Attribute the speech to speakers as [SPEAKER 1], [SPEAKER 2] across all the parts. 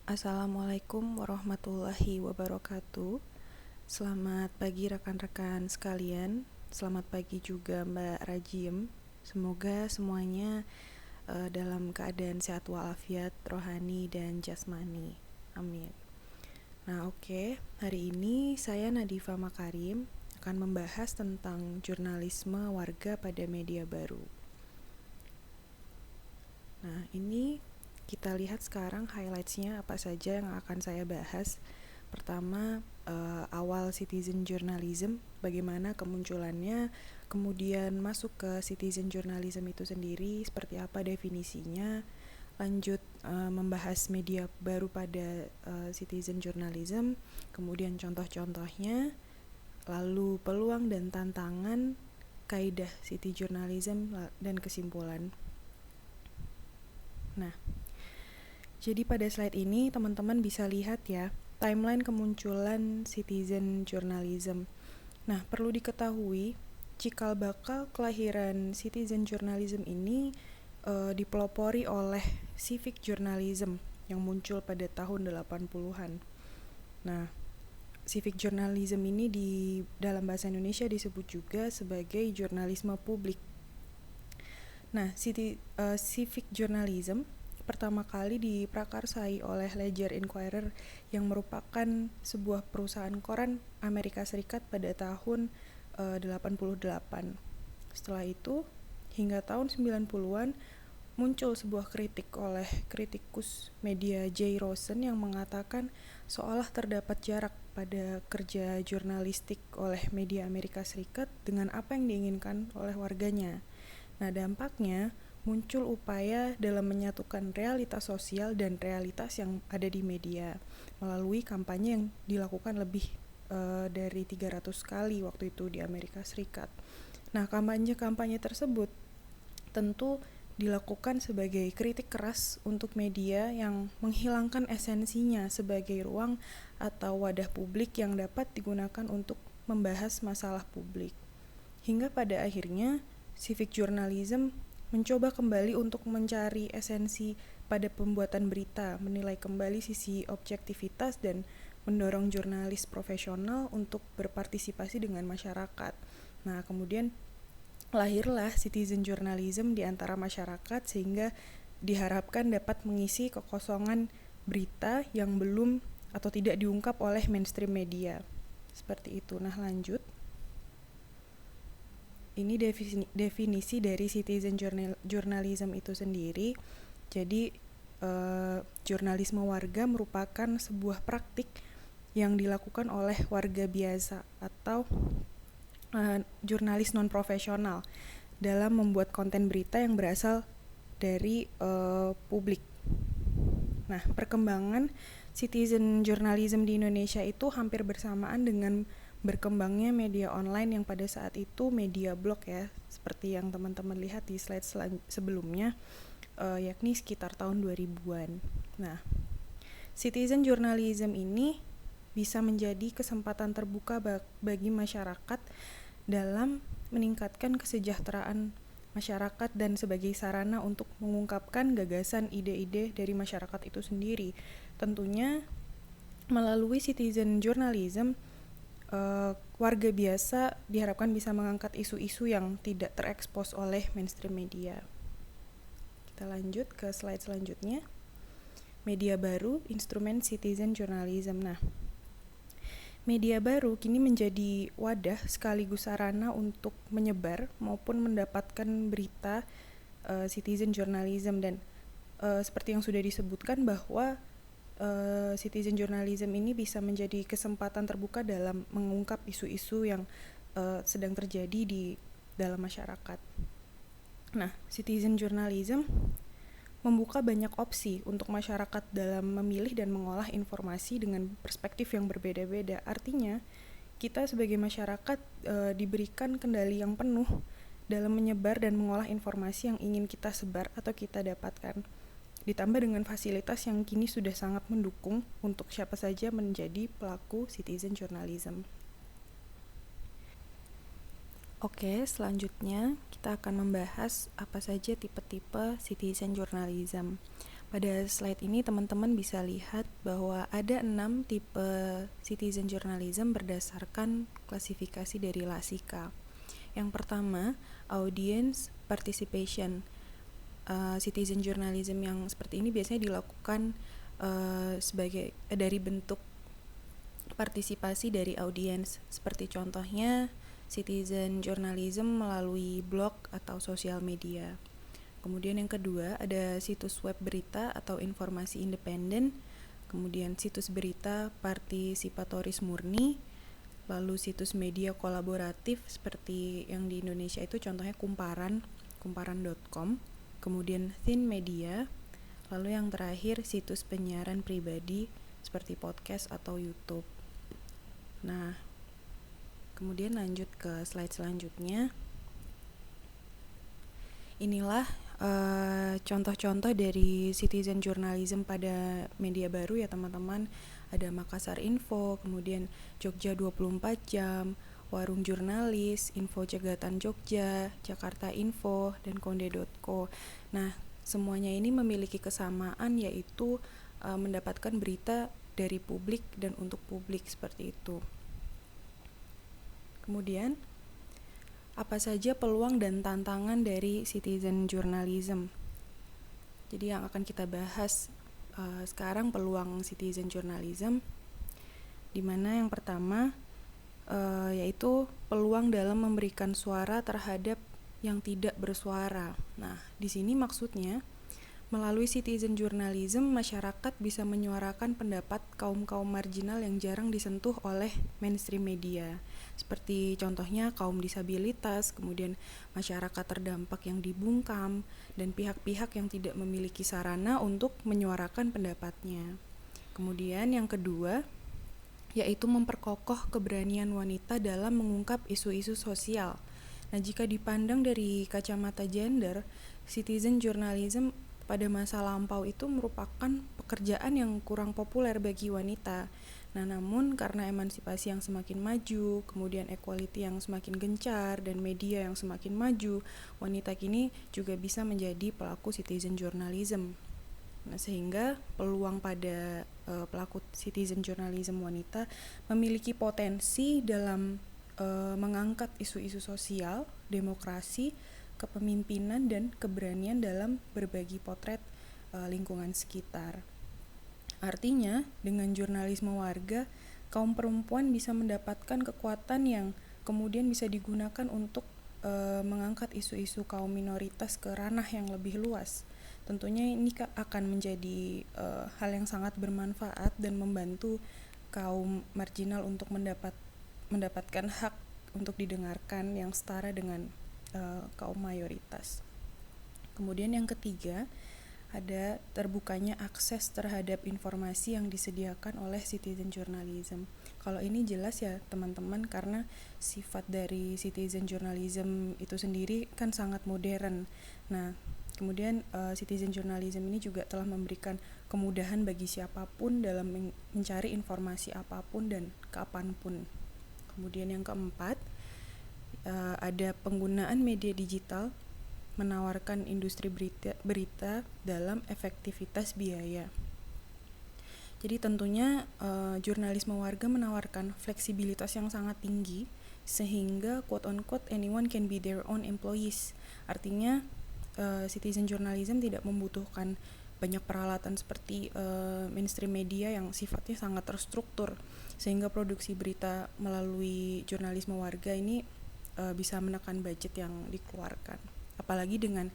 [SPEAKER 1] Assalamualaikum warahmatullahi wabarakatuh. Selamat pagi rekan-rekan sekalian. Selamat pagi juga Mbak Rajiem. Semoga semuanya dalam keadaan sehat walafiat, rohani dan jasmani. Amin. Nah, oke. Hari ini saya Nadifa Makarim akan membahas tentang jurnalisme warga pada media baru. Nah, ini kita lihat sekarang highlights-nya apa saja yang akan saya bahas. Pertama, awal citizen journalism, bagaimana kemunculannya, kemudian masuk ke citizen journalism itu sendiri, seperti apa definisinya, lanjut membahas media baru pada citizen journalism, kemudian contoh-contohnya, lalu peluang dan tantangan, kaidah city journalism, dan kesimpulan. Nah, jadi pada slide ini teman-teman bisa lihat ya, timeline kemunculan citizen journalism. Nah, perlu diketahui, cikal bakal kelahiran citizen journalism ini dipelopori oleh civic journalism yang muncul pada tahun 80-an. Nah, civic journalism ini di dalam bahasa Indonesia disebut juga sebagai jurnalisme publik. Nah, civic journalism pertama kali diprakarsai oleh Ledger Inquirer yang merupakan sebuah perusahaan koran Amerika Serikat pada tahun 88. Setelah itu, hingga tahun 90-an muncul sebuah kritik oleh kritikus media Jay Rosen yang mengatakan seolah terdapat jarak pada kerja jurnalistik oleh media Amerika Serikat dengan apa yang diinginkan oleh warganya. Nah, dampaknya muncul upaya dalam menyatukan realitas sosial dan realitas yang ada di media melalui kampanye yang dilakukan lebih dari 300 kali waktu itu di Amerika Serikat. Nah, kampanye-kampanye tersebut tentu dilakukan sebagai kritik keras untuk media yang menghilangkan esensinya sebagai ruang atau wadah publik yang dapat digunakan untuk membahas masalah publik. Hingga pada akhirnya, civic journalism mencoba kembali untuk mencari esensi pada pembuatan berita, menilai kembali sisi objektivitas dan mendorong jurnalis profesional untuk berpartisipasi dengan masyarakat. Nah, kemudian lahirlah citizen journalism di antara masyarakat sehingga diharapkan dapat mengisi kekosongan berita yang belum atau tidak diungkap oleh mainstream media. Seperti itu. Nah, lanjut. Ini definisi dari citizen journalism itu sendiri. Jadi jurnalisme warga merupakan sebuah praktik yang dilakukan oleh warga biasa atau jurnalis non profesional dalam membuat konten berita yang berasal dari publik. Nah, perkembangan citizen journalism di Indonesia itu hampir bersamaan dengan berkembangnya media online yang pada saat itu media blog ya, seperti yang teman-teman lihat di slide sebelumnya, yakni sekitar tahun 2000-an. Nah, citizen journalism ini bisa menjadi kesempatan terbuka bagi masyarakat dalam meningkatkan kesejahteraan masyarakat dan sebagai sarana untuk mengungkapkan gagasan ide-ide dari masyarakat itu sendiri. Tentunya melalui citizen journalism, warga biasa diharapkan bisa mengangkat isu-isu yang tidak terekspos oleh mainstream media. Kita lanjut ke slide selanjutnya. Media baru, instrumen citizen journalism. Nah, media baru kini menjadi wadah sekaligus sarana untuk menyebar maupun mendapatkan berita citizen journalism dan seperti yang sudah disebutkan bahwa citizen journalism ini bisa menjadi kesempatan terbuka dalam mengungkap isu-isu yang sedang terjadi di dalam masyarakat. Nah, citizen journalism membuka banyak opsi untuk masyarakat dalam memilih dan mengolah informasi dengan perspektif yang berbeda-beda. Artinya, kita sebagai masyarakat diberikan kendali yang penuh dalam menyebar dan mengolah informasi yang ingin kita sebar atau kita dapatkan. Ditambah dengan fasilitas yang kini sudah sangat mendukung untuk siapa saja menjadi pelaku citizen journalism. Oke, selanjutnya kita akan membahas apa saja tipe-tipe citizen journalism. Pada slide ini teman-teman bisa lihat bahwa ada 6 tipe citizen journalism berdasarkan klasifikasi dari Lasika. Yang pertama, audience participation. Citizen journalism yang seperti ini biasanya dilakukan sebagai dari bentuk partisipasi dari audiens. Seperti contohnya citizen journalism melalui blog atau sosial media. Kemudian yang kedua ada situs web berita atau informasi independen, kemudian situs berita partisipatoris murni, lalu situs media kolaboratif seperti yang di Indonesia itu contohnya kumparan.com, kemudian thin media, lalu yang terakhir situs penyiaran pribadi seperti podcast atau YouTube. Nah, kemudian lanjut ke slide selanjutnya. Inilah contoh-contoh dari citizen journalism pada media baru ya teman-teman. Ada Makassar Info, kemudian Jogja 24 Jam, Warung Jurnalis, Info Cegatan Jogja, Jakarta Info, dan Konde.co. Nah, semuanya ini memiliki kesamaan yaitu mendapatkan berita dari publik dan untuk publik seperti itu. Kemudian apa saja peluang dan tantangan dari citizen journalism? Jadi yang akan kita bahas sekarang peluang citizen journalism, di mana yang pertama yaitu peluang dalam memberikan suara terhadap yang tidak bersuara. Nah, di sini maksudnya melalui citizen journalism, masyarakat bisa menyuarakan pendapat kaum-kaum marginal yang jarang disentuh oleh mainstream media. Seperti contohnya kaum disabilitas, kemudian masyarakat terdampak yang dibungkam, dan pihak-pihak yang tidak memiliki sarana untuk menyuarakan pendapatnya. Kemudian yang kedua, yaitu memperkokoh keberanian wanita dalam mengungkap isu-isu sosial. Nah, jika dipandang dari kacamata gender, citizen journalism pada masa lampau itu merupakan pekerjaan yang kurang populer bagi wanita. Nah, namun karena emansipasi yang semakin maju, kemudian equality yang semakin gencar, dan media yang semakin maju, wanita kini juga bisa menjadi pelaku citizen journalism. Nah, sehingga peluang pada pelaku citizen journalism wanita memiliki potensi dalam mengangkat isu-isu sosial, demokrasi, kepemimpinan, dan keberanian dalam berbagi potret lingkungan sekitar. Artinya, dengan jurnalisme warga, kaum perempuan bisa mendapatkan kekuatan yang kemudian bisa digunakan untuk mengangkat isu-isu kaum minoritas ke ranah yang lebih luas. Tentunya ini akan menjadi hal yang sangat bermanfaat dan membantu kaum marginal untuk mendapatkan hak untuk didengarkan yang setara dengan kaum mayoritas. Kemudian yang ketiga, ada terbukanya akses terhadap informasi yang disediakan oleh citizen journalism. Kalau ini jelas ya teman-teman, karena sifat dari citizen journalism itu sendiri kan sangat modern. Nah, kemudian citizen journalism ini juga telah memberikan kemudahan bagi siapapun dalam mencari informasi apapun dan kapanpun. Kemudian yang keempat, ada penggunaan media digital menawarkan industri berita dalam efektivitas biaya. Jadi tentunya jurnalisme warga menawarkan fleksibilitas yang sangat tinggi sehingga quote on quote anyone can be their own employees. Artinya citizen journalism tidak membutuhkan banyak peralatan seperti mainstream media yang sifatnya sangat terstruktur, sehingga produksi berita melalui jurnalisme warga ini bisa menekan budget yang dikeluarkan. Apalagi dengan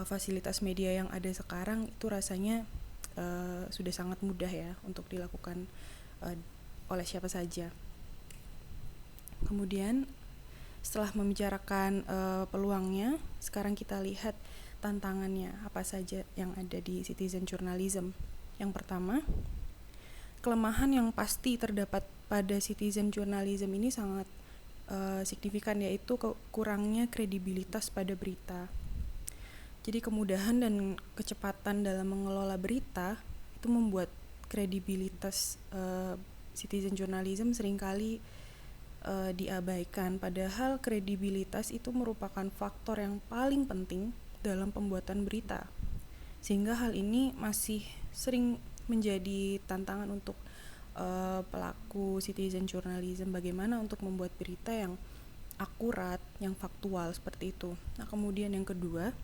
[SPEAKER 1] fasilitas media yang ada sekarang, itu rasanya sudah sangat mudah ya untuk dilakukan oleh siapa saja. Kemudian setelah membicarakan peluangnya, sekarang kita lihat tantangannya apa saja yang ada di citizen journalism. Yang pertama, kelemahan yang pasti terdapat pada citizen journalism ini sangat signifikan, yaitu kurangnya kredibilitas pada berita. Jadi kemudahan dan kecepatan dalam mengelola berita itu membuat kredibilitas citizen journalism seringkali diabaikan, padahal kredibilitas itu merupakan faktor yang paling penting dalam pembuatan berita. Sehingga hal ini masih sering menjadi tantangan untuk pelaku citizen journalism, bagaimana untuk membuat berita yang akurat, yang faktual seperti itu. Nah, kemudian yang kedua,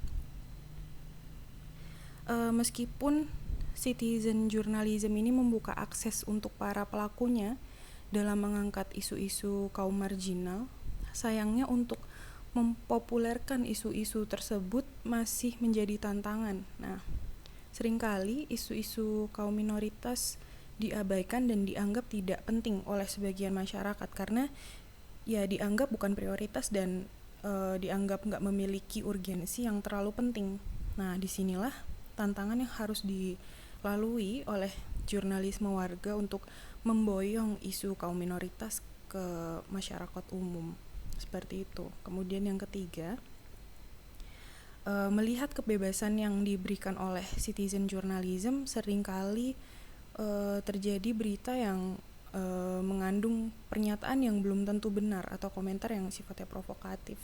[SPEAKER 1] meskipun citizen journalism ini membuka akses untuk para pelakunya dalam mengangkat isu-isu kaum marginal, sayangnya untuk mempopulerkan isu-isu tersebut masih menjadi tantangan. Nah, seringkali isu-isu kaum minoritas diabaikan dan dianggap tidak penting oleh sebagian masyarakat karena ya dianggap bukan prioritas dan dianggap nggak memiliki urgensi yang terlalu penting. Nah, disinilah tantangan yang harus dilalui oleh jurnalisme warga untuk memboyong isu kaum minoritas ke masyarakat umum. Seperti itu. Kemudian yang ketiga, melihat kebebasan yang diberikan oleh citizen journalism, seringkali terjadi berita yang mengandung pernyataan yang belum tentu benar atau komentar yang sifatnya provokatif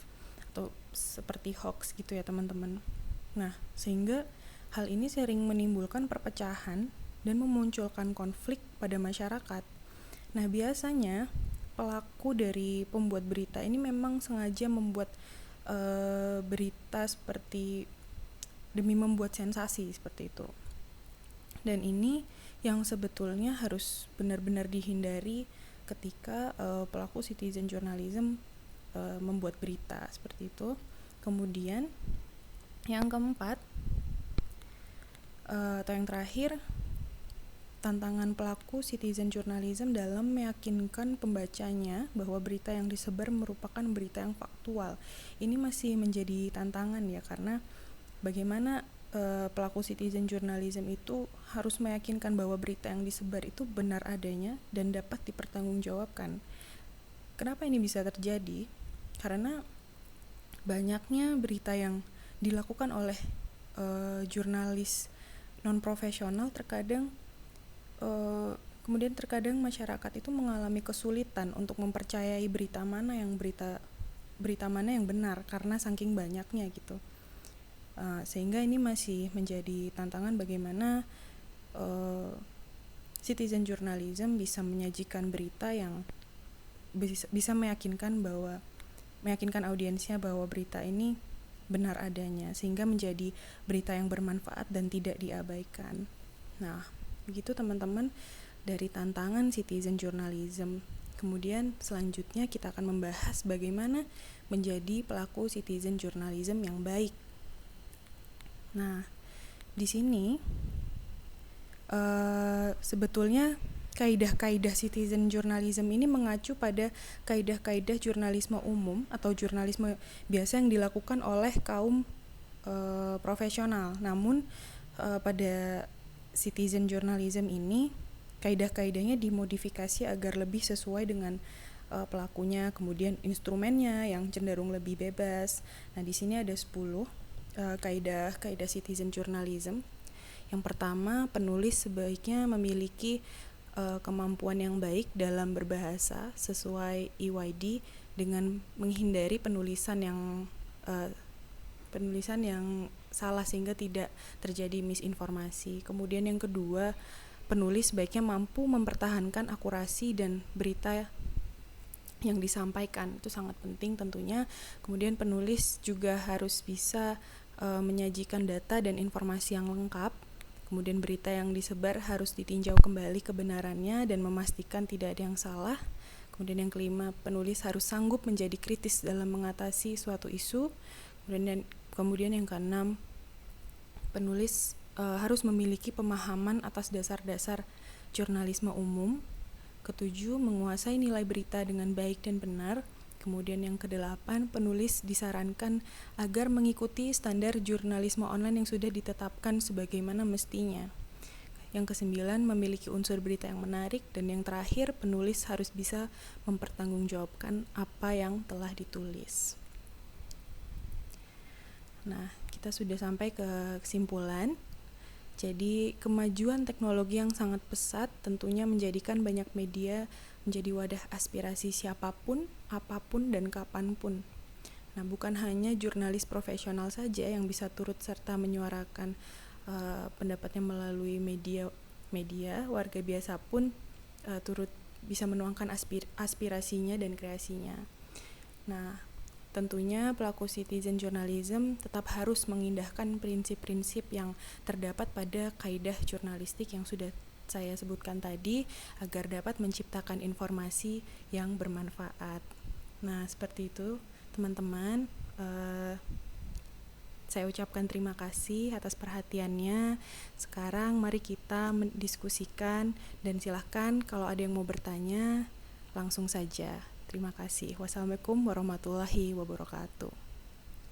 [SPEAKER 1] atau seperti hoax gitu ya teman-teman. Nah, sehingga hal ini sering menimbulkan perpecahan dan memunculkan konflik pada masyarakat. Nah, biasanya pelaku dari pembuat berita ini memang sengaja membuat berita seperti demi membuat sensasi seperti itu. Dan ini yang sebetulnya harus benar-benar dihindari ketika pelaku citizen journalism membuat berita seperti itu. Kemudian yang keempat atau yang terakhir, tantangan pelaku citizen journalism dalam meyakinkan pembacanya bahwa berita yang disebar merupakan berita yang faktual. Ini masih menjadi tantangan ya, karena bagaimana pelaku citizen journalism itu harus meyakinkan bahwa berita yang disebar itu benar adanya dan dapat dipertanggungjawabkan. Kenapa ini bisa terjadi? Karena banyaknya berita yang dilakukan oleh jurnalis non-profesional kemudian terkadang masyarakat itu mengalami kesulitan untuk mempercayai berita mana yang benar karena saking banyaknya gitu. Sehingga ini masih menjadi tantangan bagaimana citizen journalism bisa menyajikan berita yang bisa meyakinkan audiensnya bahwa berita ini benar adanya, sehingga menjadi berita yang bermanfaat dan tidak diabaikan. Nah, begitu teman-teman dari tantangan citizen journalism. Kemudian selanjutnya kita akan membahas bagaimana menjadi pelaku citizen journalism yang baik. Nah, di sini sebetulnya kaidah-kaidah citizen journalism ini mengacu pada kaidah-kaidah jurnalisme umum atau jurnalisme biasa yang dilakukan oleh kaum profesional. Namun pada citizen journalism ini kaidah-kaidahnya dimodifikasi agar lebih sesuai dengan pelakunya, kemudian instrumennya yang cenderung lebih bebas. Nah, di sini ada 10 kaidah citizen journalism. Yang pertama, penulis sebaiknya memiliki kemampuan yang baik dalam berbahasa sesuai EYD dengan menghindari penulisan yang salah sehingga tidak terjadi misinformasi. Kemudian yang kedua, penulis sebaiknya mampu mempertahankan akurasi dan berita yang disampaikan, itu sangat penting tentunya. Kemudian penulis juga harus bisa menyajikan data dan informasi yang lengkap. Kemudian berita yang disebar harus ditinjau kembali kebenarannya dan memastikan tidak ada yang salah. Kemudian yang kelima, penulis harus sanggup menjadi kritis dalam mengatasi suatu isu. Kemudian yang keenam, penulis harus memiliki pemahaman atas dasar-dasar jurnalisme umum. Ketujuh, menguasai nilai berita dengan baik dan benar. Kemudian yang kedelapan, penulis disarankan agar mengikuti standar jurnalisme online yang sudah ditetapkan sebagaimana mestinya. Yang kesembilan, memiliki unsur berita yang menarik. Dan yang terakhir, penulis harus bisa mempertanggungjawabkan apa yang telah ditulis. Nah, kita sudah sampai ke kesimpulan. Jadi, kemajuan teknologi yang sangat pesat tentunya menjadikan banyak media menjadi wadah aspirasi siapapun, apapun, dan kapanpun. Nah, bukan hanya jurnalis profesional saja yang bisa turut serta menyuarakan pendapatnya melalui media, warga biasa pun turut bisa menuangkan aspirasinya dan kreasinya. Nah, tentunya pelaku citizen journalism tetap harus mengindahkan prinsip-prinsip yang terdapat pada kaidah jurnalistik yang sudah saya sebutkan tadi agar dapat menciptakan informasi yang bermanfaat. Nah, seperti itu teman-teman. Saya ucapkan terima kasih atas perhatiannya. Sekarang mari kita mendiskusikan dan silahkan kalau ada yang mau bertanya langsung saja. Terima kasih. Wassalamualaikum warahmatullahi wabarakatuh.